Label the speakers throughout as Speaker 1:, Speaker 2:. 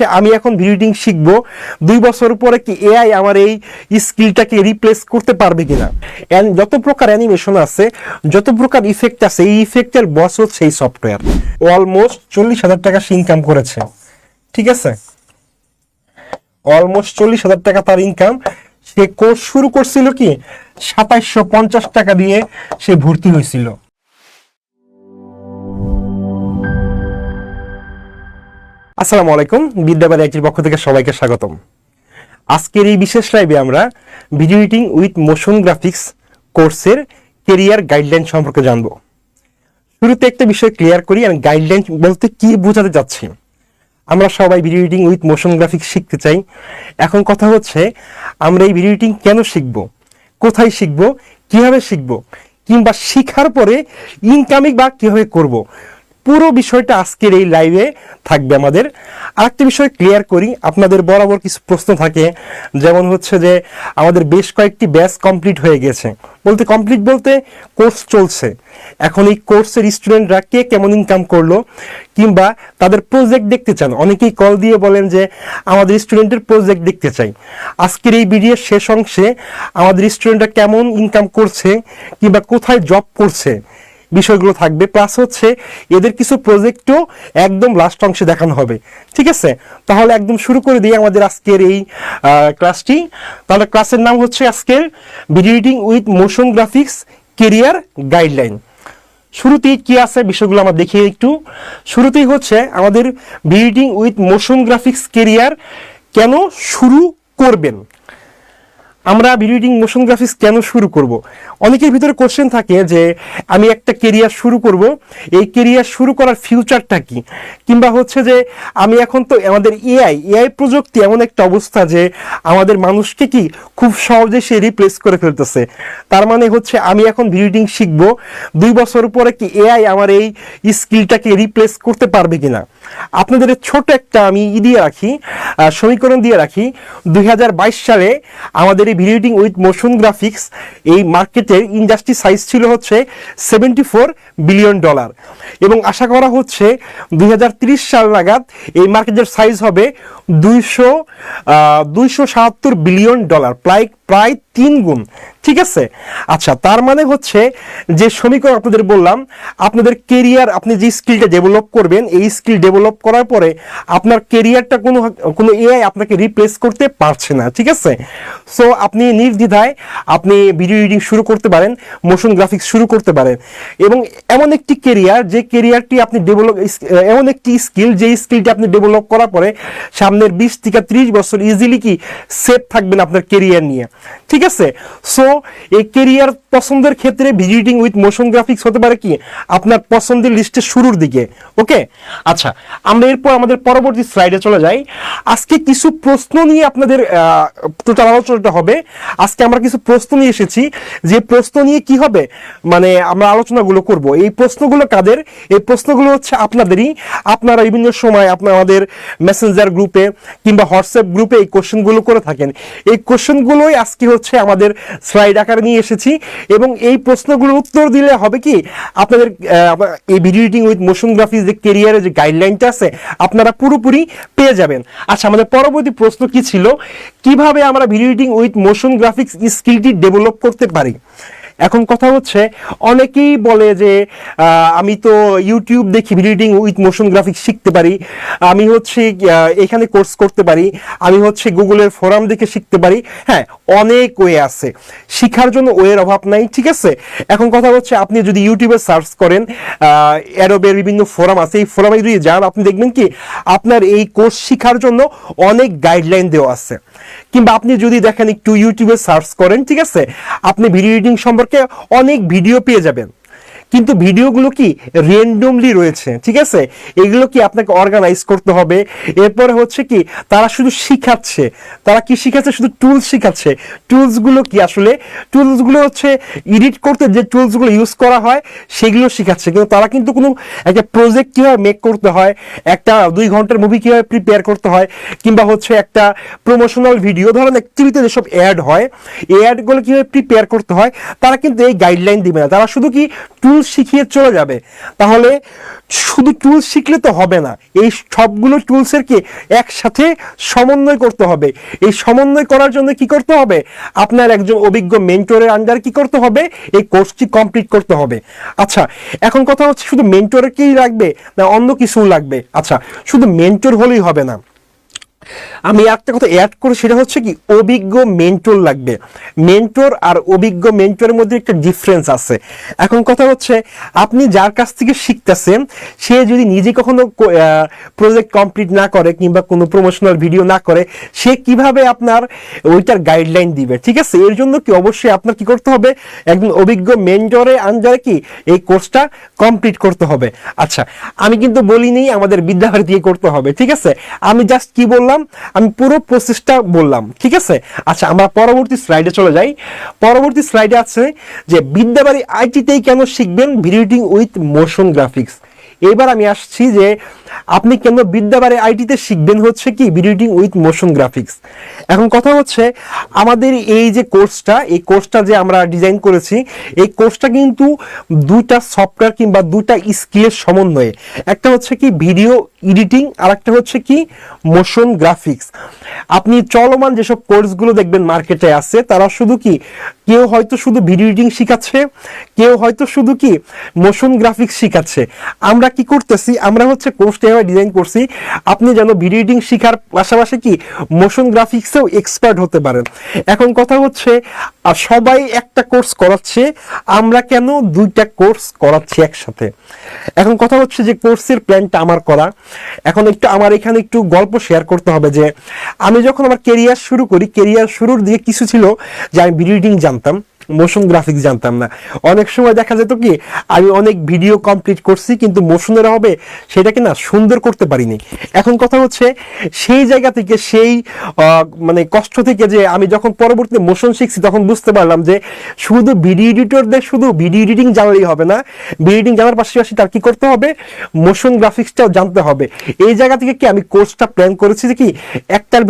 Speaker 1: হচ্ছে আমি এখন ভিডিও এডিটিং শিখবো, 2 বছর পরে কি এআই আমার এই স্কিলটাকে রিপ্লেস করতে পারবে কিনা। যত প্রকার অ্যানিমেশন আছে, যত প্রকার ইফেক্ট আছে, এই ইফেক্টের বস হচ্ছে এই সফটওয়্যার। অলমোস্ট 40,000 টাকা সে ইনকাম করেছে, ঠিক আছে, অলমোস্ট 40,000 টাকা তার ইনকাম। সে কোর্স শুরু করছিল কি 2750 টাকা দিয়ে সে ভর্তি হয়েছিল। আসসালামু আলাইকুম, বিদ্যাবাড়ি আইটির পক্ষ থেকে সবাইকে স্বাগতম। আজকের এই বিশেষ লাইভে আমরা video editing with motion graphics কোর্সের কেরিয়ার গাইডলাইন সম্পর্কে জানব। শুরুতে একটা বিষয় ক্লিয়ার করি, আমি গাইডলাইন বলতে কি বোঝাতে যাচ্ছি। আমরা সবাই video editing with motion graphics শিখতে চাই। এখন কথা হচ্ছে আমরা এই ভিডিও এডিটিং কেন শিখব, কোথায় শিখব, কিভাবে শিখব, কিংবা শিখার পরে ইনকামিং বা কিভাবে করব, পুরো বিষয়টা আজকের এই লাইভে থাকবে আমাদের। আরেকটা বিষয় ক্লিয়ার করি, আপনাদের বরাবর কিছু প্রশ্ন থাকে, যেমন হচ্ছে যে আমাদের বেশ কয়েকটি ব্যাচ কমপ্লিট হয়ে গেছে, বলতে কোর্স চলছে। এখন এই কোর্সের স্টুডেন্টরা কে কেমন ইনকাম করলো, কিংবা তাদের প্রজেক্ট দেখতে চান, অনেকেই কল দিয়ে বলেন যে আমাদের স্টুডেন্টের প্রজেক্ট দেখতে চাই। আজকের এই ভিডিওর শেষ অংশে আমাদের স্টুডেন্টরা কেমন ইনকাম করছে কিংবা কোথায় জব করছে বিষয়গুলো থাকবে, প্লাস হচ্ছে এদের কিছু প্রজেক্টও একদম লাস্ট অংশে দেখানো হবে, ঠিক আছে। তাহলে একদম শুরু করে দিই আমাদের আজকের এই ক্লাসটি। তাহলে ক্লাসের নাম হচ্ছে আজকের video editing with motion graphics career guideline. শুরুতেই কি আছে বিষয়গুলো আমরা দেখি একটু। শুরুতেই হচ্ছে আমাদের video editing with motion graphics career কেন শুরু করবেন, আমরা ভিডিও এডিটিং মোশন গ্রাফিক্স কেন শুরু করব। অনেকের ভিতরে কোশ্চেন থাকে যে আমি একটা কেরিয়ার শুরু করব, এই কেরিয়ার শুরু করার ফিউচারটা কি, কিংবা হচ্ছে যে আমি এখন তো আমাদের এআই প্রযুক্তি এমন একটা অবস্থা যে আমাদের মানুষকে কি খুব সহজে সে রিপ্লেস করে ফেলতেছে। তার মানে হচ্ছে আমি এখন ভিডিও এডিটিং শিখবো, 2 বছর পরে কি এআই আমার এই স্কিলটাকে রিপ্লেস করতে পারবে কিনা। আপনাদের ছোট একটা আমি দিয়ে রাখি, সমীকরণ দিয়ে রাখি। 2022 সালে আমাদের এই video editing with motion graphics এই মার্কেটের ইন্ডাস্ট্রি সাইজ ছিল হচ্ছে $74 বিলিয়ন, এবং আশা করা হচ্ছে 2030 সাল নাগাদ এই মার্কেটের সাইজ হবে $277 বিলিয়ন, প্রায় 3 গুণ, ঠিক আছে। আচ্ছা, তার মানে হচ্ছে যে সমীকরণ আপনাদের বললাম, আপনাদের কেরিয়ার, আপনি যে স্কিলটা ডেভেলপ করবেন, এই স্কিল ডেভেলপ করার পরে আপনার কেরিয়ারটা কোনো এআই আপনাকে রিপ্লেস করতে পারছে না, ঠিক আছে। সো আপনি নির্দ্বিধায় আপনি ভিডিও এডিটিং শুরু করতে পারেন, মোশন গ্রাফিক্স শুরু করতে পারেন, এবং এমন একটি কেরিয়ার যে কেরিয়ারটি আপনি এমন একটি স্কিল যে স্কিলটি আপনি ডেভেলপ করার পরে সামনের 20 থেকে 30 বছর ইজিলি কি সেফ থাকবেন আপনার কেরিয়ার নিয়ে, ঠিক আছে। সো এই কেরিয়ার পছন্দের ক্ষেত্রে video editing with motion graphics হতে পারে কি আপনার পছন্দের লিস্টের শুরুর দিকে, ওকে। আচ্ছা, আমরা এরপর আমাদের পরবর্তী স্লাইডে চলে যাই। আজকে কিছু প্রশ্ন নিয়ে আপনাদের টোটাল আলোচনাটা হবে। আজকে আমরা কিছু প্রশ্ন নিয়ে এসেছি, যে প্রশ্ন নিয়ে কি হবে মানে আমরা আলোচনাগুলো করব। এই প্রশ্নগুলো কাদের, এই প্রশ্নগুলো হচ্ছে আপনাদেরই। আপনারা বিভিন্ন সময় আমাদের মেসেঞ্জার গ্রুপে কিংবা হোয়াটসঅ্যাপ গ্রুপে এই কোশ্চেনগুলো করে থাকেন। এই কোশ্চেনগুলোই আজকে হচ্ছে আমাদের স্লাইড আকারে নিয়ে এসেছি, এবং এই প্রশ্নগুলোর উত্তর দিলে হবে কি আপনাদের এই video editing with motion graphics যে কেরিয়ারের যে গাইডলাইনটা আছে আপনারা পুরোপুরি পেয়ে যাবেন। আচ্ছা, আমাদের পরবর্তী প্রশ্ন কি ছিল, কিভাবে আমরা video editing with motion graphics স্কিলটি ডেভেলপ করতে পারি। এখন কথা হচ্ছে অনেকেই বলে যে আমি তো ইউটিউব দেখি video editing with motion graphics শিখতে পারি, আমি হচ্ছে এখানে কোর্স করতে পারি, আমি হচ্ছে গুগলের ফোরাম দেখে শিখতে পারি। হ্যাঁ, অনেক ওয়ে আছে, শিখার জন্য ওয়ের অভাব নাই, ঠিক আছে। এখন কথা হচ্ছে আপনি যদি ইউটিউবে সার্চ করেন, অ্যাডোবের বিভিন্ন ফোরাম আছে, এই ফোরামে যদি যান আপনি দেখবেন কি আপনার এই কোর্স শিখার জন্য অনেক গাইডলাইন দেওয়া আছে। কিংবা আপনি যদি দেখেন একটু ইউটিউবে সার্চ করেন, ঠিক আছে, আপনি ভিডিও এডিটিং সম্পর্কে অনেক ভিডিও পেয়ে যাবেন, কিন্তু ভিডিওগুলো কি র্যান্ডমলি রয়েছে, ঠিক আছে। এগুলো কি আপনাকে অর্গানাইজ করতে হবে। এরপরে হচ্ছে কি তারা শুধু শিখাচ্ছে, তারা কি শিখাচ্ছে, শুধু টুলস শিখাচ্ছে। টুলসগুলো কি আসলে, টুলসগুলো হচ্ছে এডিট করতে যে টুলসগুলো ইউজ করা হয় সেগুলো শিখাচ্ছে, কিন্তু তারা কিন্তু কোনো একটা প্রজেক্ট কীভাবে মেক করতে হয়, একটা 2 ঘন্টার মুভি কীভাবে প্রিপেয়ার করতে হয়, কিংবা হচ্ছে একটা প্রমোশনাল ভিডিও ধরেন টিভিতে যেসব অ্যাড হয়, এই অ্যাডগুলো কীভাবে প্রিপেয়ার করতে হয়, তারা কিন্তু এই গাইডলাইন দিবে না। তারা শুধু কি টুল টুল শিখিয়ে চলে যাবে, তাহলে শুধু টুল শিখলে তো হবে না, এই সবগুলো টুলসের কি একসাথে সমন্বয় করতে হবে। এই সমন্বয় করার জন্য কি করতে হবে, আপনার একজন অভিজ্ঞ মেন্টরের আন্ডার কি করতে হবে, এই কোর্সটি কমপ্লিট করতে হবে। আচ্ছা, এখন কথা হচ্ছে শুধু মেন্টরকেই লাগবে না অন্য কিছু লাগবে? আচ্ছা, শুধু মেন্টর হলেই হবে না, আমি একটা কথা অ্যাড করি, সেটা হচ্ছে কি অভিজ্ঞ মেন্টর লাগবে। মেন্টর আর অভিজ্ঞ মেন্টরের মধ্যে একটা ডিফারেন্স আছে। এখন কথা হচ্ছে আপনি যার কাছ থেকে শিখতেছেন সে যদি নিজে কখনো প্রজেক্ট কমপ্লিট না করে কিংবা কোনো প্রমোশনাল ভিডিও না করে, সে কিভাবে আপনার ওইটার গাইডলাইন দিবে? ঠিক আছে, এর জন্য কি অবশ্যই আপনার কি করতে হবে, একজন অভিজ্ঞ মেন্টরের আন্ডারে কি এই কোর্সটা কমপ্লিট করতে হবে। আচ্ছা, আমি কিন্তু বলিনি আমাদের বিদ্যাভারতী দিয়ে করতে হবে, ঠিক আছে, আমি জাস্ট কি বললাম, আমি পুরো প্রসেসটা বললাম, ঠিক আছে। আচ্ছা, আমরা পরবর্তী স্লাইডে চলে যাই। পরবর্তী স্লাইডে আছে যে বিদ্যাবাড়ি আইটিতেই কেন শিখবেন video editing with motion graphics. এবার আমি আসছি যে আপনি কেন বিদ্যাবাড়ি আইটিতে শিখবেন হচ্ছে কি video editing with motion graphics. এখন কথা হচ্ছে আমাদের এই যে কোর্সটা, এই কোর্সটা যে আমরা ডিজাইন করেছি, এই কোর্সটা কিন্তু দুইটা সফটওয়্যার কিংবা দুইটা স্কিলের সমন্বয়ে, একটা হচ্ছে কি ভিডিও এডিটিং আর একটা হচ্ছে কি মোশন গ্রাফিক্স। আপনি চলমান যেসব কোর্সগুলো দেখবেন মার্কেটে আছে, তারা শুধু কি কেউ হয়তো শুধু ভিডিও এডিটিং শিখাচ্ছে, কেউ হয়তো শুধু কি মোশন গ্রাফিক্স শিখাচ্ছে। আমরা কি করতেছি, আমরা হচ্ছে কোর্সটা এভাবে ডিজাইন করছি আপনি যেন ভিডিও এডিটিং শিখার পাশাপাশি কি মোশন গ্রাফিক্সেও এক্সপার্ট হতে পারেন। এখন কথা হচ্ছে সবাই একটা কোর্স করাচ্ছে, আমরা কেন দুইটা কোর্স করাচ্ছি একসাথে? এখন কথা হচ্ছে যে কোর্সের প্ল্যানটা আমার করা। এখন একটু আমার এখানে একটু গল্প শেয়ার করতে হবে যে আমি যখন আমার কেরিয়ার শুরু করি, কেরিয়ার শুরুর দিকে কিছু ছিল যে আমি ভিডিও এডিটিং জানতাম, মোশন গ্রাফিক্স জানতাম না। অনেক সময় দেখা যেত কি আমি অনেক ভিডিও কমপ্লিট করছি কিন্তু মোশনের হবে সেটাকে না সুন্দর করতে পারিনি। এখন কথা হচ্ছে সেই জায়গা থেকে, সেই মানে কষ্ট থেকে যে আমি যখন পরবর্তীতে মোশন শিখছি তখন বুঝতে পারলাম যে শুধু ভিডিও এডিটরদের শুধু ভিডিও এডিটিং জানলেই হবে না, ভিডিও এডিটিং জানার পাশাপাশি তার কি করতে হবে, মোশন গ্রাফিক্সটাও জানতে হবে। এই জায়গা থেকে কি আমি কোর্সটা প্ল্যান করেছি যে কি একটার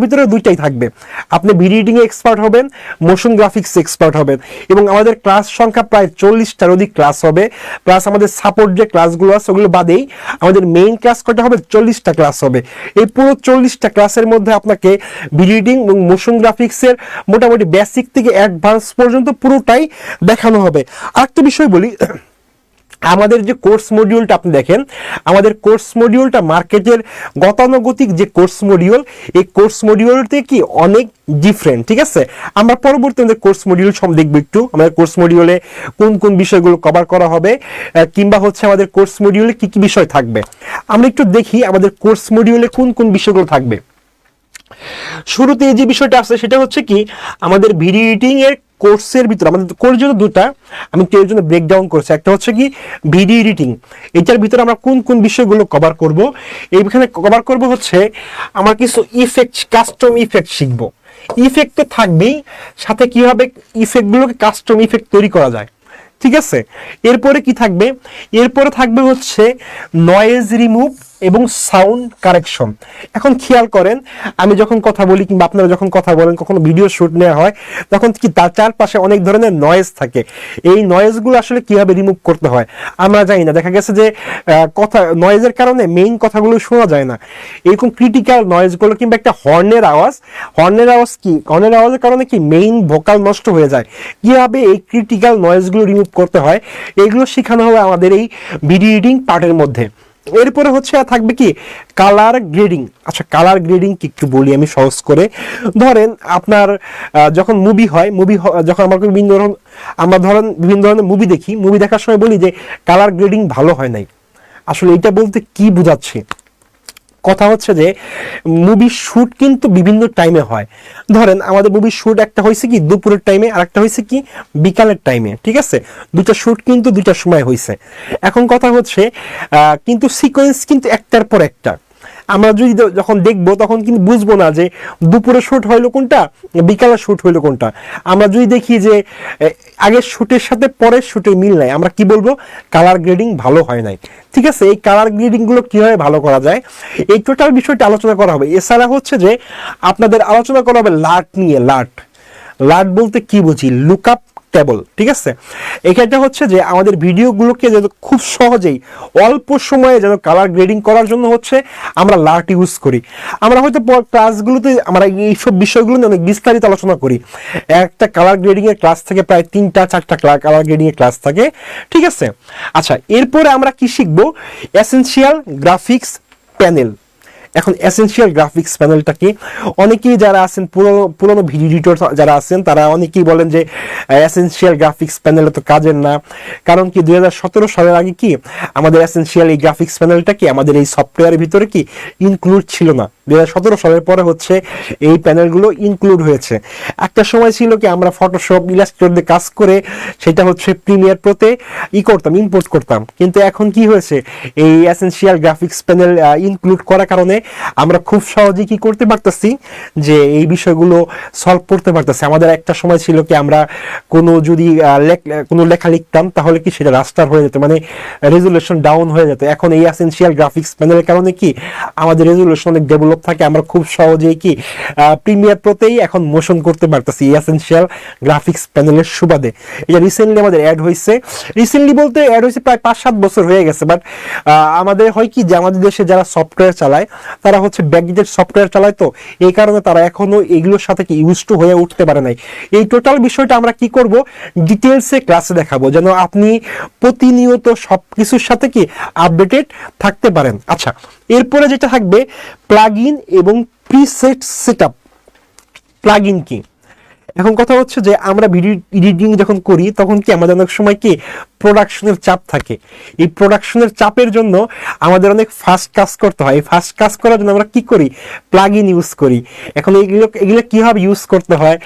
Speaker 1: ভিতরে দুইটাই থাকবে। আপনি ভিডিও এডিটিং এ এক্সপার্ট হবেন, মোশন গ্রাফিক্স এক্সপার্ট হবেন, এবং আমাদের ক্লাস সংখ্যা প্রায় 40টার অধিক ক্লাস হবে। প্লাস আমাদের সাপোর্ট যে ক্লাসগুলো আছে ওগুলো বাদেই আমাদের মেইন ক্লাস কটা হবে, 40টা ক্লাস হবে। এই পুরো 40টা ক্লাসের মধ্যে আপনাকে ভিডিও এডিটিং এবং মোশন গ্রাফিক্সের মোটামুটি বেসিক থেকে অ্যাডভান্স পর্যন্ত পুরোটাই দেখানো হবে। আরেকটা বিষয় বলি, আমাদের যে কোর্স মডিউলটা আপনি দেখেন, আমাদের কোর্স মডিউলটা মার্কেটের গতানুগতিক যে কোর্স মডিউল, এই কোর্স মডিউলতে কি অনেক ডিফারেন্ট, ঠিক আছে। আমরা পরবর্তী আমাদের কোর্স মডিউল সব দেখবো একটু, আমাদের কোর্স মডিউলে কোন কোন বিষয়গুলো কভার করা হবে কিংবা হচ্ছে আমাদের কোর্স মডিউলে কি কি বিষয় থাকবে। আমরা একটু দেখি আমাদের কোর্স মডিউলে কোন কোন বিষয়গুলো থাকবে। শুরুতে যে বিষয়টা আছে সেটা হচ্ছে কি আমাদের ভিডিও এডিটিং এর কোর্সের ভিতরে আমাদের কোর্স জন্য দুটা আমি এর জন্য ব্রেকডাউন করছি। একটা হচ্ছে কি ভিডিও এডিটিং, এটার ভিতরে আমরা কোন কোন বিষয়গুলো কভার করব। এইখানে কভার করব হচ্ছে আমরা কিছু ইফেক্ট, কাস্টম ইফেক্ট শিখবো। ইফেক্ট তো থাকবেই, সাথে কিভাবে ইফেক্টগুলোকে কাস্টম ইফেক্ট তৈরি করা যায়, ঠিক আছে। এরপরে কি থাকবে, এরপরে থাকবে হচ্ছে নয়েজ রিমুভ এবং সাউন্ড কারেকশন। এখন খেয়াল করেন আমি যখন কথা বলি কিংবা আপনারা যখন কথা বলেন, কখনো ভিডিও শুট নেওয়া হয়, তখন কি তার চারপাশে অনেক ধরনের নয়েজ থাকে। এই নয়েজগুলো আসলে কিভাবে রিমুভ করতে হয় আমরা জানি না। দেখা গেছে যে কথা নয়েজের কারণে মেইন কথাগুলো শোনা যায় না, এরকম ক্রিটিক্যাল নয়েজগুলো কিংবা একটা হর্নের আওয়াজ কি হর্নের আওয়াজের কারণে কি মেইন ভোকাল নষ্ট হয়ে যায়, কিভাবে এই ক্রিটিক্যাল নয়েজগুলো রিমুভ করতে হয় এগুলো শেখানো হবে আমাদের এই ভিডিও এডিটিং পার্টের মধ্যে। এরপরে হচ্ছে থাকবে কি কালার গ্রেডিং। আচ্ছা, কালার গ্রেডিং কি একটু বলি আমি সহজ করে। ধরেন আপনার যখন মুভি হয়, যখন আমরা বিভিন্ন ধরনের মুভি দেখি, মুভি দেখার সময় বলি যে কালার গ্রেডিং ভালো হয় নাই। আসলে এটা বলতে কি বোঝাচ্ছে, কথা হচ্ছে যে মুভির শুট কিন্তু বিভিন্ন টাইমে হয়। ধরেন আমাদের মুভির শুট একটা হয়েছে কি দুপুরের টাইমে আর একটা হয়েছে কি বিকালের টাইমে, ঠিক আছে। দুইটা শুট কিন্তু দুইটার সময় হয়েছে। এখন কথা হচ্ছে কিন্তু সিকোয়েন্স কিন্তু একটার পর একটা। আমরা যদি যখন দেখবো তখন কিন্তু বুঝবো না যে দুপুরে শুট হইলো কোনটা, বিকালে শুট হইলো কোনটা। আমরা যদি দেখি যে আগের শুটের সাথে পরের শুটের মিল নাই, আমরা কি বলবো, কালার গ্রেডিং ভালো হয় নাই, ঠিক আছে। এই কালার গ্রেডিং গুলো কিভাবে ভালো করা যায় এই টোটাল বিষয়টা আলোচনা করা হবে। এছাড়া হচ্ছে যে আপনাদের আলোচনা করা হবে লাট নিয়ে। লাট বলতে কি বুঝি, লুকআপ টেবল, ঠিক আছে। এখানটা হচ্ছে যে আমাদের ভিডিওগুলোকে যেন খুব সহজেই অল্প সময়ে যেন কালার গ্রেডিং করার জন্য হচ্ছে আমরা লার্ট ইউজ করি। আমরা হয়তো ক্লাসগুলোতে আমরা এইসব বিষয়গুলো নিয়ে অনেক বিস্তারিত আলোচনা করি। একটা কালার গ্রেডিং এর ক্লাস থেকে প্রায় 3-4টা কালার গ্রেডিং এর ক্লাস থাকে, ঠিক আছে। আচ্ছা, এরপরে আমরা কি শিখবো? Essential graphics panel. এখন এসেনশিয়াল গ্রাফিক্স প্যানেলটা কি? অনেকেই যারা আছেন পুরোনো ভিডিও এডিটর যারা আছেন তারা অনেকেই বলেন যে এসেনশিয়াল গ্রাফিক্স প্যানেল তো কাজের না। কারণ কি 2017 সালের আগে কি আমাদের এসেনশিয়াল এই গ্রাফিক্স প্যানেলটা কি আমাদের এই সফটওয়্যারের ভিতরে কি ইনক্লুড ছিল না। 2017 সালের পরে হচ্ছে এই প্যানেলগুলো ইনক্লুড হয়েছে। একটা সময় ছিল কি আমরা ফটোশপ ইলাস্ট্রেটর দিয়ে কাজ করে সেটা হচ্ছে প্রিমিয়ার প্রোতে করতাম, ইম্পোর্ট করতাম। কিন্তু এখন কি হয়েছে, এই এসেনশিয়াল গ্রাফিক্স প্যানেল ইনক্লুড করার কারণে আমরা খুব সহজেই কি করতে পারতেছি যে এই বিষয়গুলো সলভ করতে পারতেছি। আমাদের একটা সময় ছিল কি আমরা যদি কোনো লেখা লিখতাম তাহলে কি সেটা রাস্টার হয়ে যেত, মানে রেজুলেশন ডাউন হয়ে যেত। এখন এই এসেনশিয়াল গ্রাফিক্স প্যানেলের কারণে কি আমাদের রেজুলেশন অনেক ডেভেলপ থাকে, আমরা খুব সহজেই কি প্রিমিয়ার প্রোতেই এখন মোশন করতে পারতেছি এসেনশিয়াল গ্রাফিক্স প্যানেলের সুবাদে। এটা রিসেন্টলি আমাদের অ্যাড হয়েছে, রিসেন্টলি বলতে অ্যাড হয়েছে প্রায় 5-7 বছর হয়ে গেছে। বাট আমাদের হয় কি যে আমাদের দেশে যারা সফটওয়্যার চালায় তারা হচ্ছে ব্যাকডেটেড সফটওয়্যার চালায়, তো এই কারণে তারা এখনো এগুলোর সাথে কি ইউজ টু হয়ে উঠতে পারে নাই। এই টোটাল বিষয়টা আমরা কি করব, ডিটেলসে ক্লাসে দেখাবো, যেন আপনি প্রতিনিয়ত সব কিছুর সাথে কি আপডেটেড থাকতে পারেন। আচ্ছা, এরপরে যেটা থাকবে প্লাগইন এবং প্রিসেট সেটআপ। প্লাগইন কি? এখন কথা হচ্ছে যে আমরা ভিডিও এডিটিং যখন করি তখন কি আমাদের অনেক সময় কি প্রোডাকশনের চাপ থাকে। এই প্রোডাকশনের চাপের জন্য আমাদের অনেক ফাস্ট কাজ করতে হয়। এই ফাস্ট কাজ করার জন্য আমরা কি করি, প্লাগইন ইউজ করি। এখন এগুলো কিভাবে ইউজ করতে হয়,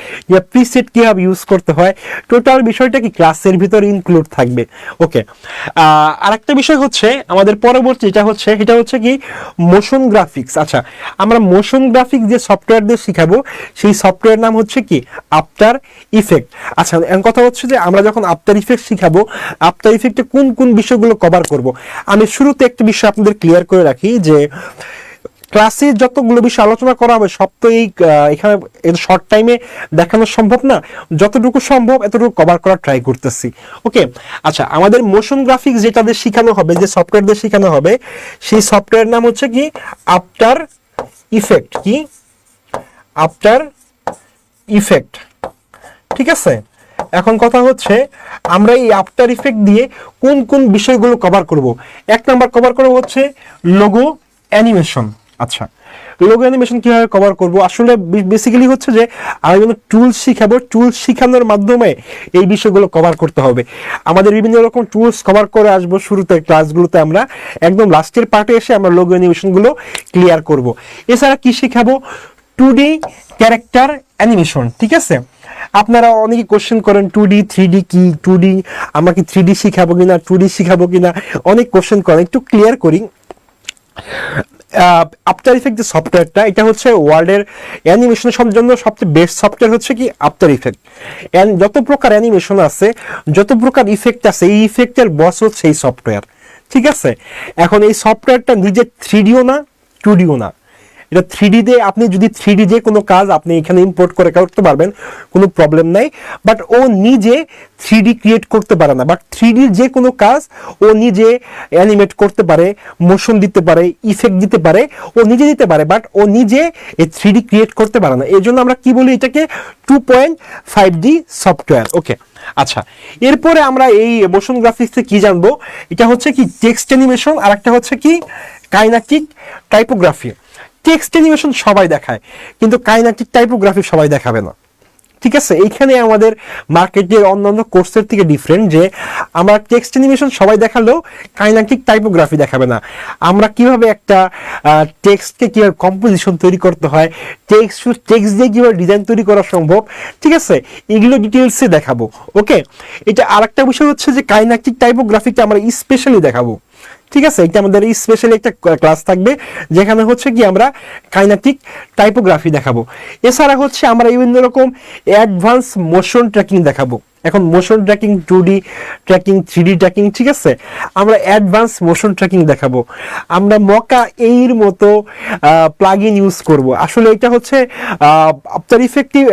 Speaker 1: প্রিসেট কিভাবে ইউজ করতে হয়, টোটাল বিষয়টা কি ক্লাসের ভিতরে ইনক্লুড থাকবে। ওকে, আরেকটা বিষয় হচ্ছে আমাদের পরবর্তী এটা হচ্ছে কি মোশন গ্রাফিক্স। আচ্ছা, আমরা মোশন গ্রাফিক্স যে সফটওয়্যার দিয়ে শিখাবো সেই সফটওয়্যার নাম হচ্ছে কি আফটার ইফেক্ট। আচ্ছা, কথা হচ্ছে যে আমরা যখন আফটার ইফেক্ট শিখাবো, আফটার ইফেক্টে কোন কোন বিষয়গুলো কভার করব। আমি শুরুতে একটা বিষয় আপনাদের ক্লিয়ার করে রাখি যে ক্লাসে যতগুলো বিষয় আলোচনা করা হবে সব তো এখানে শর্ট টাইমে দেখানো সম্ভব না, যতটুকু সম্ভব এতটুকু কভার করার ট্রাই করতেছি। ওকে, আচ্ছা, আমাদের মোশন গ্রাফিক্স যেটা দিয়ে শেখানো হবে, যে সফটওয়্যার দিয়ে শেখানো হবে, সেই সফটওয়্যার নাম হচ্ছে কি আফটার ইফেক্ট। কি? আফটার ইফেক্ট, ঠিক আছে। এখন কথা হচ্ছে আমরা এই আফটার ইফেক্ট দিয়ে কোন কোন বিষয়গুলো কভার করব। 1 নাম্বার কভার করব হচ্ছে লোগো অ্যানিমেশন। আচ্ছা, লোগো অ্যানিমেশন কিভাবে কভার করব? আসলে বেসিক্যালি হচ্ছে যে আমি যখন টুলস শিখাবো, টুলস শিখানোর মাধ্যমে এই বিষয়গুলো কভার করতে হবে। আমাদের বিভিন্ন রকম টুলস কভার করে আসবো শুরুতে ক্লাসগুলোতে, আমরা একদম লাস্টের পার্টে এসে আমরা লোগো অ্যানিমেশনগুলো ক্লিয়ার করব। এছাড়া কি শিখাবো, 2D ক্যারেক্টার অ্যানিমেশন, ঠিক আছে। আপনারা অনেকে কোশ্চেন করেন 2D 3D কি, 2D আমরা কি 3D শিখাবো কিনা, 2D শিখাবো কিনা, অনেক কোশ্চেন করেন। একটু ক্লিয়ার করি, আফটার ইফেক্ট যে সফটওয়্যারটা, এটা হচ্ছে ওয়ার্ল্ডের অ্যানিমেশনের জন্য সবচেয়ে বেস্ট সফটওয়্যার হচ্ছে কি আফটার ইফেক্ট। যত প্রকার অ্যানিমেশন আছে, যত প্রকার ইফেক্ট আছে, এই ইফেক্টের বস হচ্ছে এই সফটওয়্যার, ঠিক আছে। এখন এই সফটওয়্যারটা নিজে 3Dও না 2Dও না, এটা 3D তে আপনি যদি 3D যে কোনো কাজ আপনি এখানে ইম্পোর্ট করে করতে পারবেন, কোনো প্রবলেম নাই। বাট ও নিজে 3D ক্রিয়েট করতে পারে না। বাট 3D যে কোনো কাজ ও নিজে অ্যানিমেট করতে পারে, মোশন দিতে পারে, ইফেক্ট দিতে পারে, ও নিজে দিতে পারে। বাট ও নিজে এই 3D ক্রিয়েট করতে পারে না। এই জন্য আমরা কি বলি, এটাকে 2.5D সফটওয়্যার। ওকে, আচ্ছা, এরপরে আমরা এই মোশন গ্রাফিক্সে কি জানবো, এটা হচ্ছে কি টেক্সট অ্যানিমেশন, আর একটা হচ্ছে কি কাইনেটিক টাইপোগ্রাফি। টেক্সট অ্যানিমেশন সবাই দেখায়, কিন্তু কাইনেটিক টাইপোগ্রাফি সবাই দেখাবে না, ঠিক আছে। এইখানে আমাদের মার্কেটের অন্যান্য কোর্সের থেকে ডিফারেন্ট, যে আমরা টেক্সট অ্যানিমেশন সবাই দেখালেও কাইনেটিক টাইপোগ্রাফি দেখাবে না। আমরা কিভাবে একটা টেক্সটকে কিভাবে কম্পোজিশন তৈরি করতে হয়, টেক্সট দিয়ে কিভাবে ডিজাইন তৈরি করা সম্ভব, ঠিক আছে, এগুলো ডিটেলসে দেখাবো। ওকে, এটা আরেকটা বিষয় হচ্ছে যে কাইনেটিক টাইপোগ্রাফিটা আমরা স্পেশালি দেখাবো, ঠিক আছে। এটা আমাদের স্পেশালি একটা ক্লাস থাকবে যেখানে হচ্ছে কি আমরা কাইনেটিক টাইপোগ্রাফি দেখাবো। এছাড়া হচ্ছে আমরা বিভিন্ন রকম অ্যাডভান্স মোশন ট্র্যাকিং দেখাবো। এখন motion tracking 2D tracking, 3D tracking, ঠিক আছে। আমরা অ্যাডভান্স মোশন ট্র্যাকিং দেখাবো। আমরা মকা এর মতো প্লাগইন ইউজ করব। আসলে এটা হচ্ছে আফটার ইফেক্টিভ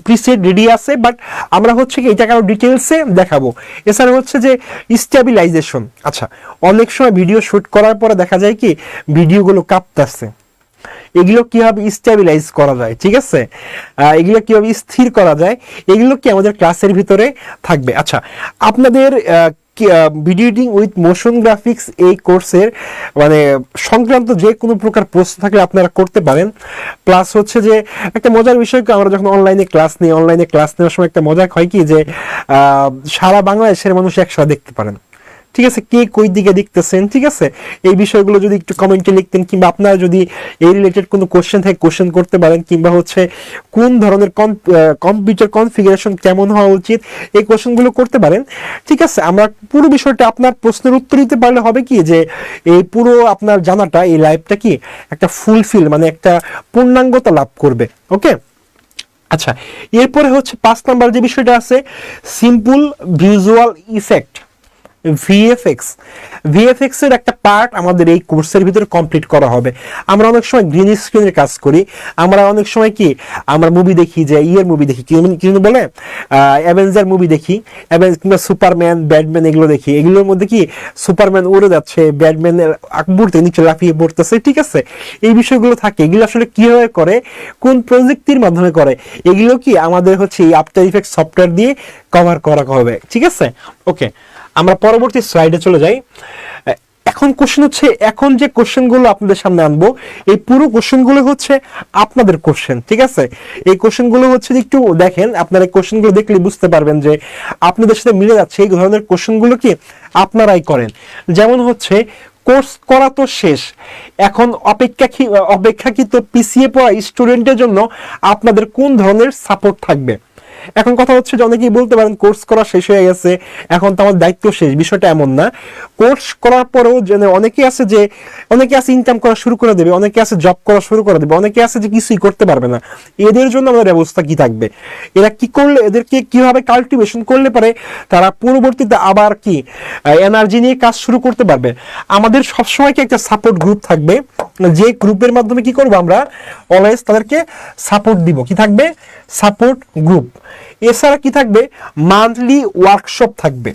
Speaker 1: প্রিসেট রেডি আছে, বাট আমরা হচ্ছে কি এটাকে আরো ডিটেলসে দেখাবো। এছাড়া হচ্ছে যে স্টেবিলাইজেশন, আচ্ছা অনেক সময় ভিডিও শুট করার পরে দেখা যায় কি ভিডিওগুলো কাঁপতেছে, এগুলো কিভাবে স্টেবিলাইজ করা যায়, ঠিক আছে, এগুলো কিভাবে স্থির করা যায়, এগুলো কি আমাদের ক্লাসের ভিতরে থাকবে। আচ্ছা আপনাদের video editing with motion graphics এই কোর্সের মানে সংক্রান্ত যে কোনো প্রকার প্রশ্ন থাকলে আপনারা করতে পারেন। প্লাস হচ্ছে যে একটা মজার বিষয় কি, আমরা যখন অনলাইনে ক্লাস নেওয়ার সময় একটা মজা হয় কি যে সারা বাংলাদেশের মানুষ একসাথে দেখতে পারেন, ঠিক আছে, কে কই দিকে দেখতেছেন, ঠিক আছে, এই বিষয়গুলো যদি একটু কমেন্টে লিখতেন, কিংবা আপনারা যদি এই রিলেটেড কোনো কোশ্চেন থাকে কোশ্চেন করতে পারেন, কিংবা হচ্ছে কোন ধরনের কম্পিউটার কনফিগারেশন কেমন হওয়া উচিত এই কোশ্চেনগুলো করতে পারেন, ঠিক আছে। আমরা পুরো বিষয়টা আপনার প্রশ্নের উত্তর দিতে পারলে হবে কি যে এই পুরো আপনার জানাটা এই লাইফটা কি একটা ফুলফিল মানে একটা পূর্ণাঙ্গতা লাভ করবে। ওকে, আচ্ছা এরপরে হচ্ছে 5 নাম্বার যে বিষয়টা আছে, সিম্পল ভিজুয়াল ইফেক্ট, ভিএফএক্স এর একটা পার্ট আমাদের এই কোর্সের ভিতরে কমপ্লিট করা হবে। আমরা অনেক সময় গ্রিন স্ক্রিনের কাজ করি, আমরা অনেক সময় কি আমরা মুভি দেখি, যে মুভি দেখি কিন্তু বলে অ্যাভেঞ্জার মুভি দেখি, কিংবা সুপারম্যান ব্যাটম্যান এগুলো দেখি, এগুলোর মধ্যে কি সুপারম্যান উড়ে যাচ্ছে, ব্যাটম্যানের মুহূর্তে নিচে লাফিয়ে পড়তেছে, ঠিক আছে, এই বিষয়গুলো থাকে। এগুলো আসলে কিভাবে করে, কোন প্রযুক্তির মাধ্যমে করে, এগুলো কি আমাদের হচ্ছে এই আফটার ইফেক্টস সফটওয়্যার দিয়ে কভার করা হবে, ঠিক আছে। ওকে, আমরা পরবর্তী স্লাইডে চলে যাই। এখন কোশ্চেন হচ্ছে, এখন যে কোশ্চেনগুলো আপনাদের সামনে আনবো এই পুরো কোশ্চেনগুলো হচ্ছে আপনাদের কোশ্চেন, ঠিক আছে। এই কোশ্চেনগুলো হচ্ছে একটু দেখেন, আপনারা এই কোশ্চেনগুলো দেখলে বুঝতে পারবেন যে আপনাদের সাথে মিলে যাচ্ছে, এই ধরনের কোশ্চেনগুলো কি আপনারাই করেন। যেমন হচ্ছে কোর্স করা তো শেষ, এখন অপেক্ষাকৃত পিছিয়ে পড়া স্টুডেন্টের জন্য আপনাদের কোন ধরনের সাপোর্ট থাকবে। এখন কথা হচ্ছে যে অনেকেই বলতে পারেন কোর্স করা শেষ হয়ে গেছে, এখন তো আমার দায়িত্ব শেষ, বিষয়টা এমন না। কোর্স করার পরেও অনেকে আছে ইনকাম করা শুরু করে দেবে, অনেকে আছে জব করা শুরু করে দেবে, অনেকে আছে যে কিছুই করতে পারবে না। এদের জন্য আমাদের ব্যবস্থা কি থাকবে, এরা কি করলে, এদেরকে কিভাবে কাল্টিভেশন করলে পারে তারা পরবর্তীতে আবার কি এনার্জি নিয়ে কাজ শুরু করতে পারবে। আমাদের সবসময় কি একটা সাপোর্ট গ্রুপ থাকবে, যে গ্রুপের মাধ্যমে কি করবো আমরা অলওয়েজ তাদেরকে সাপোর্ট দিব, কি থাকবে সাপোর্ট গ্রুপ। এছাড়া কি থাকবে মান্থলি ওয়ার্কশপ থাকবে,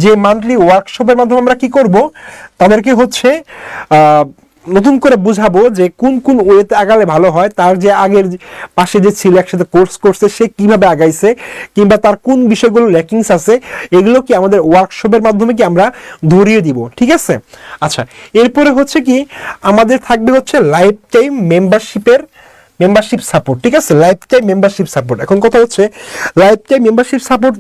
Speaker 1: যে মান্থলি ওয়ার্কশপের মাধ্যমে আমরা কি করব তাদেরকে হচ্ছে নতুন করে বুঝাবো যে কোন কোন ওয়েতে আগালে ভালো হয়, তার যে আগের পাশে যে ছিল একসাথে কোর্স করছে সে কিভাবে আগাইছে, কিংবা তার কোন বিষয়গুলো ল্যাকিংস আছে, এগুলো কি আমাদের ওয়ার্কশপের মাধ্যমে কি আমরা ধরিয়ে দিব, ঠিক আছে। আচ্ছা এরপরে হচ্ছে কি আমাদের থাকবে হচ্ছে লাইফ টাইম মেম্বারশিপ সাপোর্ট, ঠিক আছে, লাইফ টাইম মেম্বারশিপ সাপোর্ট। এখন কথা হচ্ছে লাইফ টাইম মেম্বারশিপ সাপোর্ট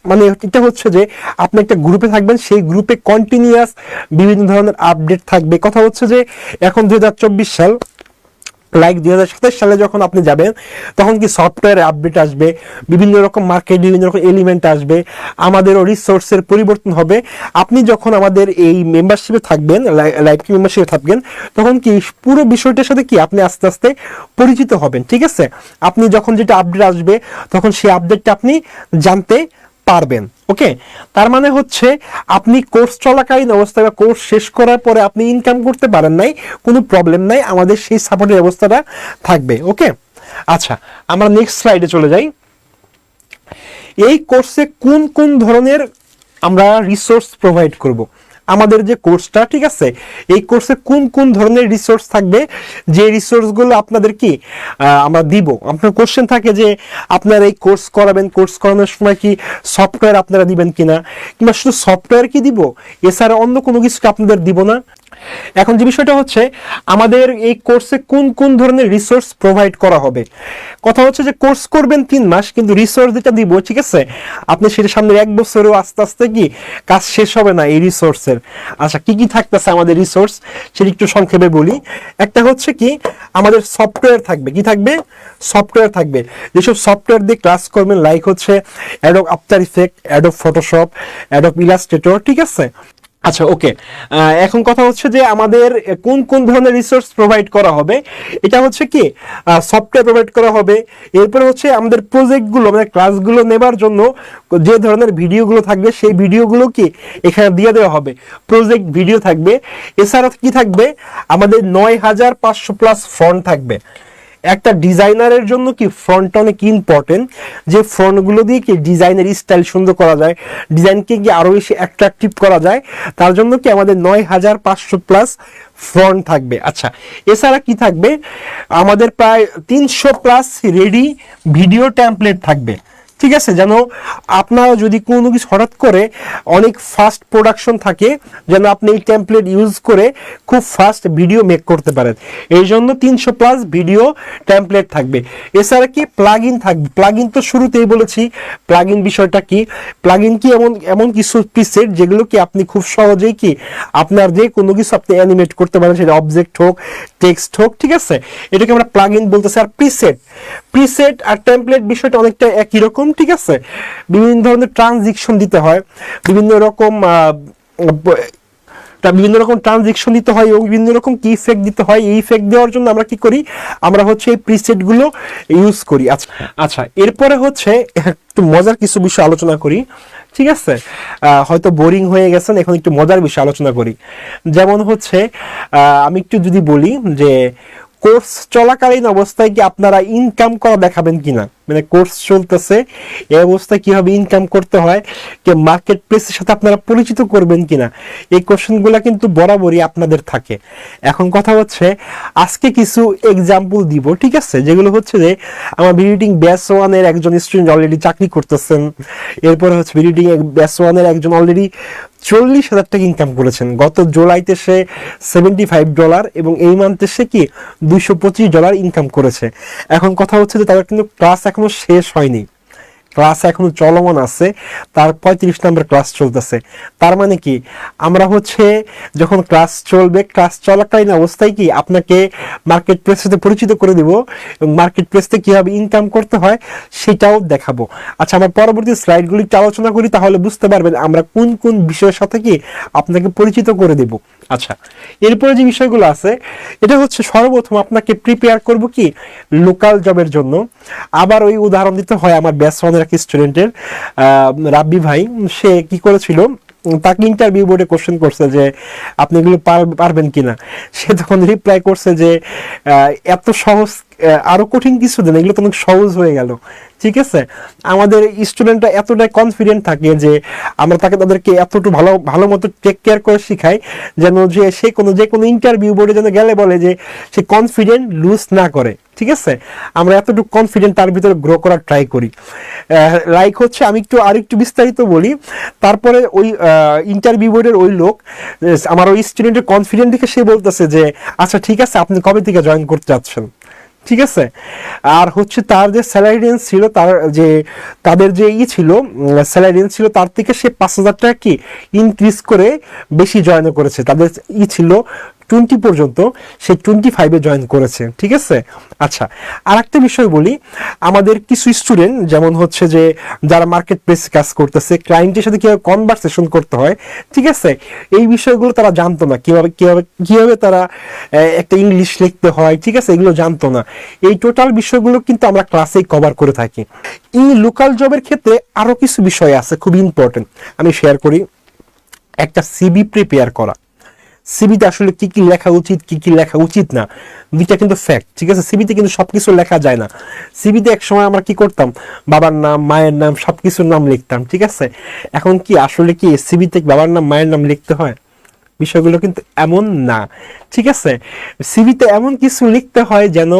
Speaker 1: মানে এটা হচ্ছে যে আপনি একটা গ্রুপে থাকবেন, সেই গ্রুপে কন্টিনিউয়াস বিভিন্ন ধরনের আপডেট থাকবে। কথা হচ্ছে যে এখন 2024 সাল, লাইক 2027 সালে যখন আপনি যাবেন তখন কি সফটওয়্যারে আপডেট আসবে, বিভিন্ন রকম মার্কেট বিভিন্ন রকম এলিমেন্ট আসবে, আমাদেরও রিসোর্সের পরিবর্তন হবে। আপনি যখন আমাদের এই মেম্বারশিপে থাকবেন, লাইফ মেম্বারশিপে থাকবেন, তখন কি পুরো বিষয়টার সাথে কি আপনি আস্তে আস্তে পরিচিত হবেন, ঠিক আছে। আপনি যখন যেটা আপডেট আসবে তখন সেই আপডেটটা আপনি জানতে পারবেন। ওকে, তার মানে হচ্ছে আপনি কোর্স চলাকালীন অবস্থায় বা কোর্স শেষ করার পরে আপনি ইনকাম করতে পারেন নাই, কোনো প্রবলেম নাই, আমাদের সেই সাপোর্টের ব্যবস্থাটা থাকবে। ওকে, আচ্ছা আমরা নেক্সট স্লাইডে চলে যাই। এই কোর্সে কোন কোন ধরনের আমরা রিসোর্স প্রোভাইড করব, আমাদের যে কোর্সটা, ঠিক আছে, এই কোর্সে কোন কোন ধরনের রিসোর্স থাকবে, যে রিসোর্সগুলো আপনাদের কি আমরা দিব। আপনার কোশ্চেন থাকে যে আপনারা এই কোর্স করাবেন, কোর্স করানোর সময় কি সফটওয়্যার আপনারা দিবেন কিনা, কিংবা শুধু সফটওয়্যার কি দিব, এছাড়া অন্য কোনো কিছু আপনাদের দিব না। এখন যে বিষয়টা হচ্ছে আমাদের এই কোর্সে কোন কোন ধরনের রিসোর্স প্রোভাইড করা হবে। কথা হচ্ছে যে কোর্স করবেন 3 মাস, কিন্তু রিসোর্স যেটা দিব, ঠিক আছে, আপনি সেটা সামনে 1 বছরেও আস্তে আস্তে কি কাজ শেষ হবে না এই রিসোর্সের। আচ্ছা কি কি থাকতেছে আমাদের রিসোর্স সেটা একটু সংক্ষেপে বলি। একটা হচ্ছে কি আমাদের সফটওয়্যার থাকবে, কি থাকবে সফটওয়্যার থাকবে, যেসব সফটওয়্যার দিয়ে ক্লাস করবেন, লাইক হচ্ছে Adobe after effect, Adobe Photoshop, Adobe Illustrator, ঠিক আছে। আচ্ছা ওকে, এখন কথা হচ্ছে যে আমাদের কোন কোন ধরনের রিসোর্স প্রোভাইড করা হবে। এটা হচ্ছে কি সফটওয়্যার প্রোভাইড করা হবে। এরপরে হচ্ছে আমাদের প্রজেক্টগুলো মানে ক্লাসগুলো নেবার জন্য যে ধরনের ভিডিওগুলো থাকবে সেই ভিডিওগুলো কি এখানে দিয়ে দেওয়া হবে, প্রজেক্ট ভিডিও থাকবে। এছাড়া কি থাকবে আমাদের 9500+ ফন্ট থাকবে। একটা ডিজাইনারের জন্য কি ফ্রন্ট অনেক ইম্পর্টেন্ট, যে ফ্রন্টগুলো দিয়ে কি ডিজাইনের স্টাইল সুন্দর করা যায়, ডিজাইনকে কি আরো বেশি অ্যাট্রাকটিভ করা যায়, তার জন্য কি আমাদের 9500 প্লাস ফ্রন্ট থাকবে। আচ্ছা, এছাড়া কি থাকবে, আমাদের প্রায় 300 প্লাস রেডি ভিডিও টেমপ্লেট থাকবে। ঠিক আছে, যেন আপনারা যদি কোনো কিছু হঠাৎ করে অনেক ফাস্ট প্রোডাকশন থাকে, যেন আপনি এই টেমপ্লেট ইউজ করে খুব ফাস্ট ভিডিও মেক করতে পারেন, এই জন্য 300 প্লাস ভিডিও টেমপ্লেট থাকবে। এছাড়া কি প্লাগ ইন থাকবে। প্লাগ ইন তো শুরুতেই বলেছি, প্লাগ ইন বিষয়টা কি, প্লাগ ইন কি এমন এমন কিছু প্রিসেট যেগুলো কি আপনি খুব সহজেই কি আপনার যে কোনো কিছু আপনি অ্যানিমেট করতে পারেন, সেটা অবজেক্ট হোক, টেক্সট হোক। ঠিক আছে, এটাকে আমরা প্লাগ ইন বলতেছি। আর প্রিসেট, প্রিসেট আর টেমপ্লেট বিষয়টা অনেকটা একই রকম। ঠিক আছে, বিভিন্ন ধরনের ট্রানজিকশন দিতে হয়, বিভিন্ন রকম ট্রানজিকশন দিতে হয় এবং বিভিন্ন রকম কি ইফেক্ট দিতে হয়। এই ইফেক্ট দেওয়ার জন্য আমরা কি করি, আমরা হচ্ছে এই প্রিসেট গুলো ইউজ করি। আচ্ছা, এরপরে হচ্ছে একটু মজার কিছু বিষয় আলোচনা করি। ঠিক আছে, হয়তো বোরিং হয়ে গেছেন, এখন একটু মজার বিষয় আলোচনা করি। যেমন হচ্ছে আমি একটু যদি বলি যে কোর্স চলাকালীন অবস্থায় কি আপনারা ইনকাম করা দেখাবেন কিনা, মানে কোর্স চলতেছে এই অবস্থায় কিভাবে ইনকাম করতে হয়, যে মার্কেট প্লেসের সাথে আপনারা পরিচিত করবেন কিনা, এই কোশ্চেনগুলো কিন্তু বরাবরই আপনাদের থাকে। এখন কথা হচ্ছে আজকে কিছু এক্সাম্পল দিব। ঠিক আছে, যেগুলো হচ্ছে যে আমার ভিডিটিং ব্যাচ 1-এর একজন স্টুডেন্ট অলরেডি চাকরি করতেছেন, এরপরে হচ্ছে ভিডিটিং ব্যাচ 1-এর একজন অলরেডি 40,000 টাকা ইনকাম করেছেন। গত জুলাইতে সে $75 এবং এই মান্থে সে কি $225 ইনকাম করেছে। এখন কথা হচ্ছে যে তাদের কিন্তু ক্লাস এখনো শেষ হয়নি, ক্লাস এখনো চলমান আছে, তার 35 নম্বর ক্লাস চলতেছে। তার মানে কি আমরা হচ্ছে যখন ক্লাস চলবে, ক্লাস চলাকালীন অবস্থায় কি আপনাকে মার্কেট প্লেসের সাথে পরিচিত করে দিব এবং মার্কেট প্লেস থেকে কিভাবে ইনকাম করতে হয় সেটাও দেখাবো। আচ্ছা, আমরা পরবর্তী স্লাইডগুলি আলোচনা করি, তাহলে বুঝতে পারবেন আমরা কোন কোন বিষয়ের সাথে কি আপনাকে পরিচিত করে দেব। আচ্ছা, এরপরে যে বিষয়গুলো আছে, এটা হচ্ছে সর্বপ্রথম আপনাকে প্রিপেয়ার করব কি লোকাল জবের জন্য। আবার ওই উদাহরণ দিতে হয় আমার ব্যাচ 1-এর এক স্টুডেন্টের, রাব্বি ভাই। সে কি করেছিল, তাকে ইন্টারভিউ বোর্ডে কোশ্চেন করছে যে আপনি এগুলো পারবেন কিনা। সে তখন রিপ্লাই করছে যে এত সহজ, আরো কঠিন কিছু দেন, এগুলো তো অনেক সহজ হয়ে গেল। ঠিক আছে, আমাদের স্টুডেন্টরা এতটাই কনফিডেন্ট থাকে যে আমরা তাদেরকে এতটুকু ভালো মতো টেক কেয়ার করে শিখাই, যেন যে সে যে কোনো ইন্টারভিউ বোর্ডে যেন গেলে বলে যে সে কনফিডেন্ট লুজ না করে। ঠিক আছে, আমরা এতটুকু কনফিডেন্ট তার ভিতরে গ্রো করার ট্রাই করি। লাইক হচ্ছে আমি আরেকটু বিস্তারিত বলি। তারপরে ওই ইন্টারভিউ বোর্ডের ওই লোক আমার ওই স্টুডেন্টের কনফিডেন্ট দেখে সে বলতেছে যে আচ্ছা ঠিক আছে, আপনি কবে থেকে জয়েন করতে যাচ্ছেন। ঠিক আছে, আর হচ্ছে তার যে স্যালারি রেঞ্জ ছিল, তাদের যে ছিল স্যালারি রেঞ্জ ছিল, তার থেকে সে 5,000 টাকা কি ইনক্রিজ করে বেশি জয়েন করেছে। তাদের ছিল 20 পর্যন্ত, সে 25-এ জয়েন করেছে। ঠিক আছে, আচ্ছা, আর একটা বিষয় বলি, আমাদের কিছু স্টুডেন্ট যেমন হচ্ছে যে যারা মার্কেট প্লেস কাজ করতেছে, ক্লায়েন্টের সাথে কিভাবে কনভারসেশন করতে হয়, ঠিক আছে, এই বিষয়গুলো তারা জানতো না। কিভাবে তারা একটা ইংলিশ লিখতে হয়, ঠিক আছে, এগুলো জানতো না। এই টোটাল বিষয়গুলো কিন্তু আমরা ক্লাসেই কভার করে থাকি। এই লোকাল জবের ক্ষেত্রে আরো কিছু বিষয় আছে খুব ইম্পর্টেন্ট, আমি শেয়ার করি। একটা সিভি প্রিপেয়ার করা, সিভিতে আসলে কি কি লেখা উচিত, কি কি লেখা উচিত না, দুইটা কিন্তু ফ্যাক্ট। ঠিক আছে, সিভিতে কিন্তু সবকিছু লেখা যায় না। সিভিতে এক সময় আমরা কি করতাম, বাবার নাম, মায়ের নাম, সবকিছুর নাম লিখতাম। ঠিক আছে, এখন কি আসলে কি সিভিতে বাবার নাম, মায়ের নাম লিখতে হয়? বিষয়গুলো কিন্তু এমন না। ঠিক আছে, সিভিতে এমন কিছু লিখতে হয় যেন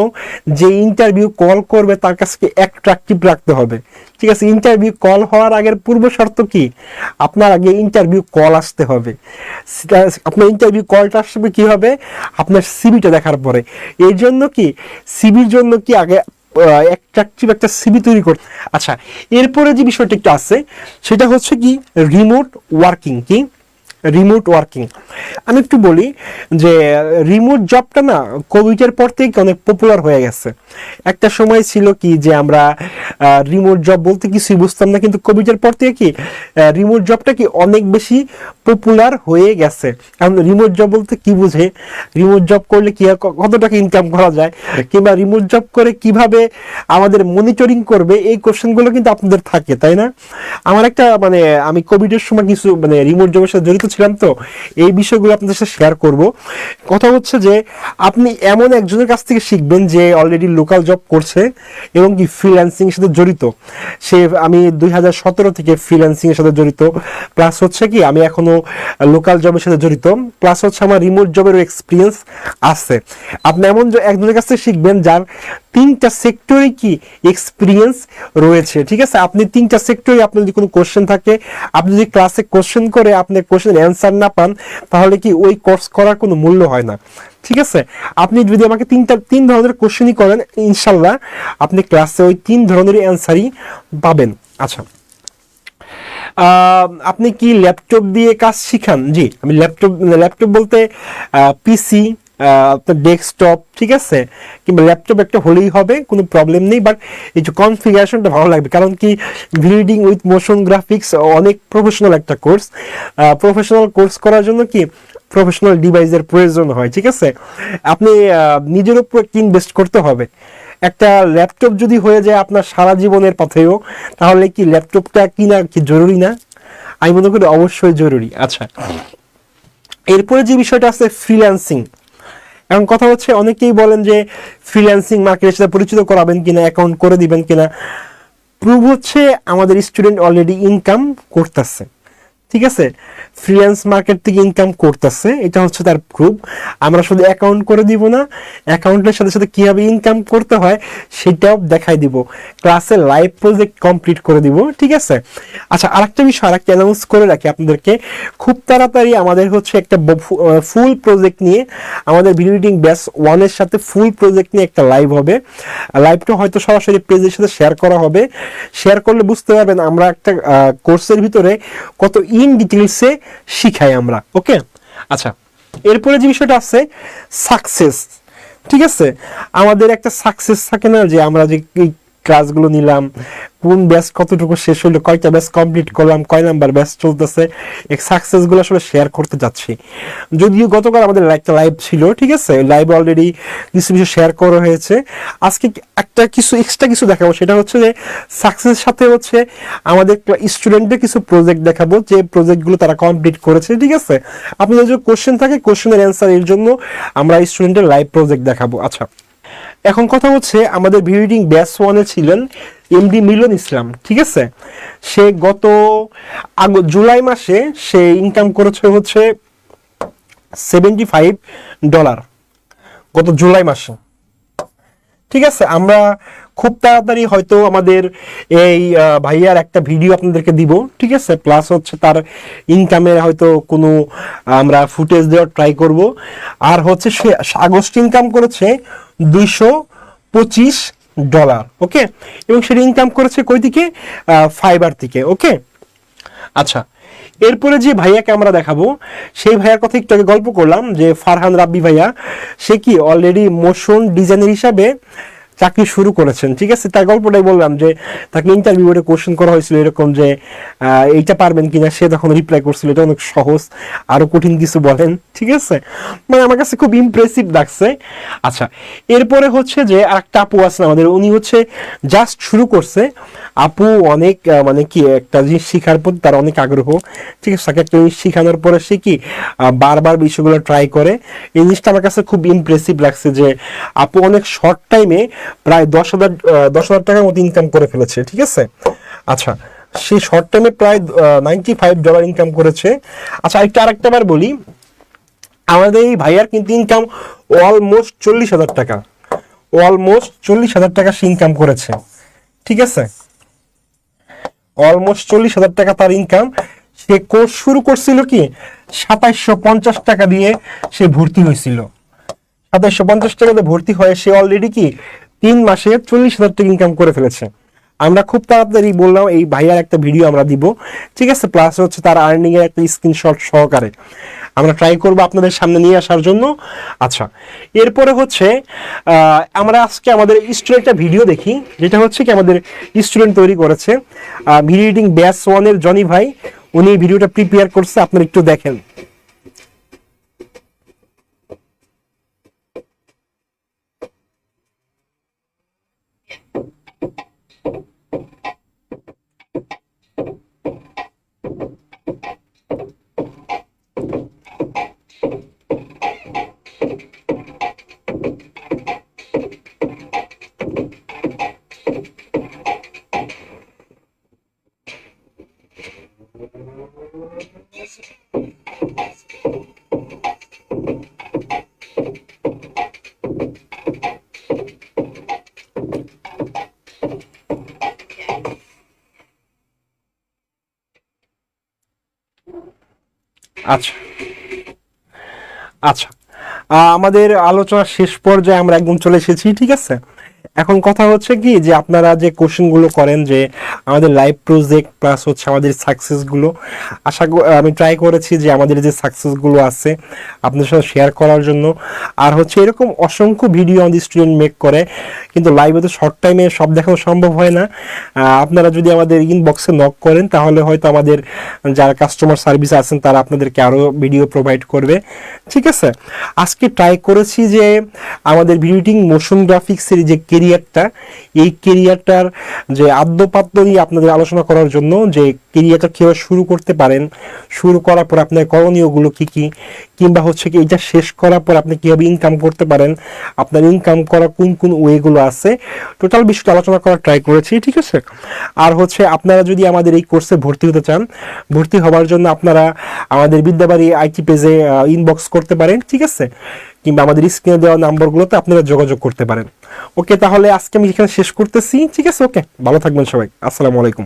Speaker 1: যে ইন্টারভিউ কল করবে তার কাছে অ্যাট্রাকটিভ রাখতে হবে। ঠিক আছে, ইন্টারভিউ কল হওয়ার আগের পূর্ব শর্ত কি, আপনার আগে ইন্টারভিউ কল আসতে হবে। আপনার ইন্টারভিউ কলটা আসবে কি হবে, আপনার সিভিটা দেখার পরে। এই জন্য কি সিভির জন্য কি আগে অ্যাট্রাকটিভ একটা সিভি তৈরি করতে। আচ্ছা, এরপরে যে বিষয়টা একটু আছে সেটা হচ্ছে কি রিমোট ওয়ার্কিং। কি রিমোট ওয়ার্কিং, আমি একটু বলি যে রিমোট জবটা না কোভিডের পর থেকে অনেক পপুলার হয়ে গেছে। একটা সময় ছিল কি যে আমরা রিমোট জব বলতে কিছুই বুঝতাম না, কিন্তু কোভিডের পর থেকে কি রিমোট জবটা কি অনেক বেশি পপুলার হয়ে গেছে। কারণ রিমোট জব বলতে কি বুঝে, রিমোট জব করলে কি কত টাকা ইনকাম করা যায়, কিংবা রিমোট জব করে কিভাবে আমাদের মনিটরিং করবে, এই কোশ্চেনগুলো কিন্তু আপনাদের থাকে, তাই না? আমার একটা আমি কোভিডের সময় কিছু রিমোট জবের সাথে জড়িত ছিলাম, তো এই বিষয়গুলো আপনাদের সাথে শেয়ার করব। কথা হচ্ছে যে আপনি এমন একজনের কাছ থেকে শিখবেন যে অলরেডি লোকাল জব করছে এবং কি ফ্রিল্যান্সিং এর সাথে জড়িত। আমি 2017 থেকে ফ্রিল্যান্সিং এর সাথে জড়িত, প্লাস হচ্ছে কি আমি এখনো লোকাল জবের সাথে জড়িত, প্লাস হচ্ছে আমার রিমোট জবেরও এক্সপিরিয়েন্স আছে। আপনি এমন একজনের কাছ থেকে শিখবেন যার 3টা সেক্টরে কি এক্সপিরিয়েন্স রয়েছে, ঠিক আছে। আপনি 3টা সেক্টরে আপনার যদি কোনো কোশ্চেন থাকে, আপনি যদি ক্লাসে কোশ্চেন করে আপনি কোশ্চেন অ্যান্সার না পান, তাহলে কি ওই কোর্স করার কোনো মূল্য হয় না, ঠিক আছে। আপনি যদি আমাকে তিন ধরনের কোশ্চেনই করেন, ইনশাল্লাহ আপনি ক্লাসে ওই 3 ধরনের অ্যান্সারই পাবেন। আচ্ছা, আপনি কি ল্যাপটপ দিয়ে কাজ শিখান? জি, আমি ল্যাপটপ বলতে পিসি, আপনার ডেস্কটপ, ঠিক আছে, কিংবা ল্যাপটপ একটা হলেই হবে, কোনো প্রবলেম নেই। বাট এই যে কনফিগারেশনটা ভালো লাগবে, কারণ কি ভিডিং উইথ মোশন গ্রাফিক্স অনেক প্রফেশনাল একটা কোর্স। প্রফেশনাল কোর্স করার জন্য কি প্রফেশনাল ডিভাইসের প্রয়োজন হয়, ঠিক আছে। আপনি নিজের উপর ইনভেস্ট করতে হবে। একটা ল্যাপটপ যদি হয়ে যায় আপনার সারা জীবনের পথেও, তাহলে কি ল্যাপটপটা কিনা কি জরুরি না? আমি মনে করি অবশ্যই জরুরি। আচ্ছা, এরপরে যে বিষয়টা আছে ফ্রিল্যান্সিং। এখন কথা হচ্ছে অনেকেই বলেন যে ফ্রিল্যান্সিং মার্কেটের সাথে পরিচিত করাবেন কিনা, অ্যাকাউন্ট করে দিবেন কিনা। প্রুভ হচ্ছে আমাদের স্টুডেন্ট অলরেডি ইনকাম করতেছে, ঠিক আছে, ফ্রিল্যান্স মার্কেট থেকে ইনকাম করতেছে, এটা হচ্ছে তার প্রুফ। আমরা শুধু অ্যাকাউন্ট করে দিব না, অ্যাকাউন্টের সাথে সাথে কিভাবে ইনকাম করতে হয় সেটাও দেখাই দিব, ক্লাসে লাইভ প্রজেক্ট কমপ্লিট করে দিব, ঠিক আছে। আচ্ছা, আরেকটা বিষয়, আরেকটা অ্যানাউন্স করে রাখি আপনাদেরকে, খুব তাড়াতাড়ি আমাদের হচ্ছে একটা ফুল প্রজেক্ট নিয়ে, আমাদের ভিডিও এডিটিং ব্যাচ 1 এর সাথে ফুল প্রজেক্ট নিয়ে একটা লাইভ হবে। লাইভটা হয়তো সরাসরি পেজের সাথে শেয়ার করা হবে। শেয়ার করলে বুঝতে পারবেন আমরা একটা কোর্সের ভিতরে কত ইন ডিটেইলসে শিখাই আমরা, ওকে। আচ্ছা, এরপরে যে বিষয়টা আছে সাকসেস, ঠিক আছে। আমাদের একটা সাকসেস থাকে না, যে আমরা যে ক্লাসগুলো নিলাম, কোন ব্যাচ কতটুকু শেষ হলো, কয়টা ব্যাচ কমপ্লিট করলাম, কয় নাম্বার ব্যাচ চলতেছে, এই সাকসেসগুলো আসলে শেয়ার করতে যাচ্ছি। যদিও গতকাল আমাদের একটা লাইভ ছিল, ঠিক আছে, লাইভে অলরেডি কিছু কিছু শেয়ার করা হয়েছে। আজকে একটা কিছু এক্সট্রা কিছু দেখাবো, সেটা হচ্ছে যে সাকসেসের সাথে হচ্ছে আমাদের স্টুডেন্টদের কিছু প্রজেক্ট দেখাবো, যে প্রজেক্টগুলো তারা কমপ্লিট করেছে, ঠিক আছে। আপনাদের যদি কোশ্চেন থাকে, কোশ্চেনের অ্যান্সার এর জন্য আমরা স্টুডেন্টের লাইভ প্রজেক্ট দেখাবো। আচ্ছা, এখন কথা হচ্ছে আমাদের ভিডিও এডিটিং ব্যাচ 1-এ ছিলেন এমডি মিলন ইসলাম, ঠিক আছে। সে গত জুলাই মাসে সে ইনকাম করেছে হচ্ছে $75 গত জুলাই মাসে, ঠিক আছে। আমরা খুব তাড়াতাড়ি হয়তো আমাদের এই ভাইয়ার একটা ভিডিও আপনাদেরকে দিব, ঠিক আছে, প্লাস হচ্ছে তার ইনকামের হয়তো কোনো আমরা ফুটেজ দেওয়ার ট্রাই করব। আর হচ্ছে সে আগস্ট ইনকাম করেছে $225, ওকে, এবং সেটা ইনকাম করেছে কই থেকে, ফাইবার থেকে, ওকে। আচ্ছা, এরপরে যে ভাইয়াকে আমরা দেখাবো, সেই ভাইয়ার কথা একটু আগে গল্প করলাম, যে ফারহান রাব্বি ভাইয়া, সে কি অলরেডি মোশন ডিজাইনার হিসাবে চাকরি শুরু করেছেন, ঠিক আছে। তার গল্পটাই বললাম, যে তাকে ইন্টারভিউতে কোশ্চেন করা হয়েছিল এরকম যে এইটা পারবেন কিনা, সে তখন রিপ্লাই করছিল এটা অনেক সহজ, আরো কঠিন কিছু বলেন, ঠিক আছে। মানে আমার কাছে খুব ইমপ্রেসিভ লাগছে। আচ্ছা, এরপরে হচ্ছে যে একটা আপু আছে আমাদের, উনি হচ্ছে জাস্ট শুরু করছে। আপু অনেক মানে কি একটা জিনিস শেখার প্রতি তার অনেক আগ্রহ, ঠিক আছে। তাকে একটা জিনিস শেখানোর পরে সে কি বারবার বিষয়গুলো ট্রাই করে। এই জিনিসটা আমার কাছে খুব ইমপ্রেসিভ লাগছে, যে আপু অনেক শর্ট টাইমে প্রায় 10,000 টাকার মতো ইনকাম করে ফেলেছে, ঠিক আছে। আচ্ছা, সেই শর্ট টাইমে প্রায় $95 ইনকাম করেছে। আচ্ছা, আরেকটা বার বলি, আমাদের এই ভাইয়ার কিন্তু ইনকাম অলমোস্ট 40,000 টাকা, অলমোস্ট 40,000 টাকা সে ইনকাম করেছে, ঠিক আছে। অলমোস্ট 40,000 টাকা তার ইনকাম। সে কোর্স শুরু করছিল কি 2750 টাকা দিয়ে সে ভর্তি হয়েছিল। 2750 টাকাতে ভর্তি হয়ে সে অলরেডি কি 3 মাসে 40,000 টাকা ইনকাম করে ফেলেছে। আমরা খুব তাড়াতাড়ি বললাম এই ভাইয়ার একটা ভিডিও আমরা দিব, ঠিক আছে, প্লাস হচ্ছে তার আর্নিং এর একটা স্ক্রিনশট সহকারে আমরা ট্রাই করব আপনাদের সামনে নিয়ে আসার জন্য। আচ্ছা, এরপরে হচ্ছে আমরা আজকে আমাদের স্টুডেন্টটা ভিডিও দেখি, যেটা হচ্ছে কি আমাদের স্টুডেন্ট তৈরি করেছে, ভিডিও এডিটিং ব্যাচ 1 এর জনি ভাই, উনি এই ভিডিওটা প্রিপেয়ার করছে, আপনারা একটু দেখেন। আচ্ছা আচ্ছা, আমাদের আলোচনা শেষ পর্যায়ে আমরা একদম চলে এসেছি, ঠিক আছে। এখন কথা হচ্ছে কি যে আপনারা যে কোশ্চেনগুলো করেন যে আমাদের লাইভ প্রজেক্ট প্লাস হচ্ছে আমাদের সাকসেসগুলো, আমি ট্রাই করেছি যে আমাদের যে সাকসেসগুলো আছে আপনাদের সাথে শেয়ার করার জন্য। আর হচ্ছে এরকম অসংখ্য ভিডিও আমাদের স্টুডেন্ট মেক করে, কিন্তু লাইভে তো শর্ট টাইমে সব দেখানো সম্ভব হয় না। আপনারা যদি আমাদের ইনবক্সে নক করেন তাহলে হয়তো আমাদের যারা কাস্টমার সার্ভিস আছেন তারা আপনাদেরকে আরও ভিডিও প্রোভাইড করবে, ঠিক আছে। আজকে ট্রাই করেছি যে আমাদের ভিডিও এডিটিং মোশন গ্রাফিক্সের যে কেরিয়ারটা, এই কেরিয়ারটার যে আদ্যপাদ্য নিয়ে আপনাদের আলোচনা করার জন্য, যে কেরিয়ারটা কীভাবে শুরু করতে পারেন, শুরু করার পর আপনার করণীয়গুলো কী কী, কিংবা হচ্ছে কি এটা শেষ করার পর আপনি কীভাবে ইনকাম করতে পারেন, আপনার ইনকাম করার কোন কোন ওয়েগুলো আছে, টোটাল বিষয়টা আলোচনা করার ট্রাই করেছি, ঠিক আছে। আর হচ্ছে আপনারা যদি আমাদের এই কোর্সে ভর্তি হতে চান, ভর্তি হওয়ার জন্য আপনারা আমাদের বিদ্যাবাড়ি আইটি পেজে ইনবক্স করতে পারেন, ঠিক আছে, কিংবা আমাদের স্ক্রিনে দেওয়া নাম্বারগুলোতে আপনারা যোগাযোগ করতে পারেন। ওকে, তাহলে আজকে আমি এখানে শেষ করতেছি, ঠিক আছে। ওকে, ভালো থাকবেন সবাই, আসসালামু আলাইকুম।